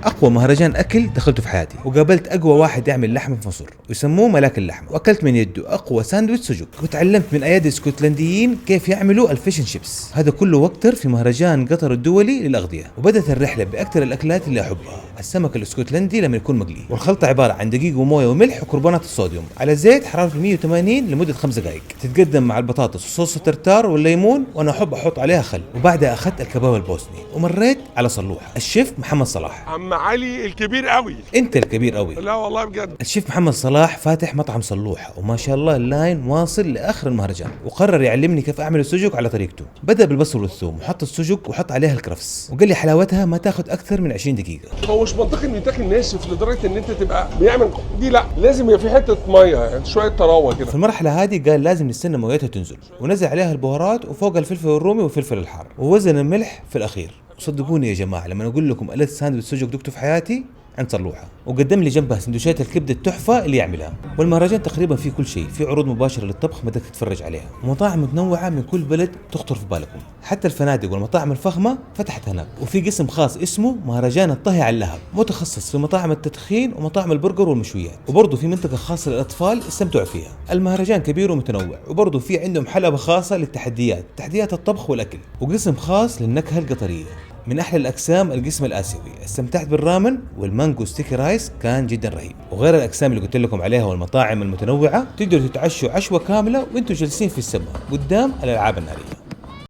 اقوى مهرجان اكل دخلته في حياتي، وقابلت اقوى واحد يعمل لحمه في مصر ويسموه ملاك اللحمه، واكلت من يده اقوى ساندويتش سجق، وتعلمت من ايادي اسكتلنديين كيف يعملوا الفيشن شيبس. هذا كله واكتر في مهرجان قطر الدولي للاغذيه. وبدت الرحله باكثر الاكلات اللي احبها، السمك الاسكتلندي لما يكون مقلي، والخلطه عباره عن دقيق ومويه وملح وكربونات الصوديوم على زيت حراره 180 لمده 5 دقائق. تتقدم مع البطاطس وصوص الترتار والليمون، وانا احب احط عليها خل. وبعدها اخذت الكباب البوسني، ومريت على صلوح الشيف محمد صلاح. عم علي الكبير قوي. انت الكبير قوي. لا والله بجد. الشيف محمد صلاح فاتح مطعم صلوحه، وما شاء الله اللاين واصل لاخر المهرجان، وقرر يعلمني كيف اعمل السجق على طريقته. بدا بالبصل والثوم، وحط السجق وحط عليها الكرفس، وقال لي حلاوتها ما تاخذ اكثر من 20 دقيقه. هو مش منطقي انه يتاكل ناشف لدرجه ان انت تبقى بيعمل دي، لا لازم يبقى في حته ميه يعني شويه طراوه كده. في المرحله هذه قال لازم نستنى مويتها تنزل، ونزل عليها البهارات وفوق الفلفل الرومي والفلفل الحار، ووزن الملح في الاخير. وصدقوني يا جماعه لما اقول لكم ألذ ساندويتش سجق دقته في حياتي عند صلوحه. وقدم لي جنبها سندوتشات الكبده التحفه اللي يعملها. والمهرجان تقريبا فيه كل شيء، في عروض مباشره للطبخ بدك تتفرج عليها، ومطاعم متنوعه من كل بلد تخطر في بالكم. حتى الفنادق والمطاعم الفخمه فتحت هناك، وفي قسم خاص اسمه مهرجان الطهي على اللهب، متخصص في مطاعم التدخين ومطاعم البرجر والمشويات، وبرضه في منطقه خاصه للاطفال استمتعوا فيها. المهرجان كبير ومتنوع، وبرضه في عندهم حلبه خاصه للتحديات، تحديات الطبخ والاكل، وقسم خاص للنكهه القطريه. من احلى الاقسام القسم الاسيوي، استمتعت بالرامن والمانجو ستيكي رايس كان جدا رهيب. وغير الاقسام اللي قلت لكم عليها والمطاعم المتنوعه، تقدروا تتعشوا عشوه كامله وانتم جالسين في السماء قدام الالعاب الناريه.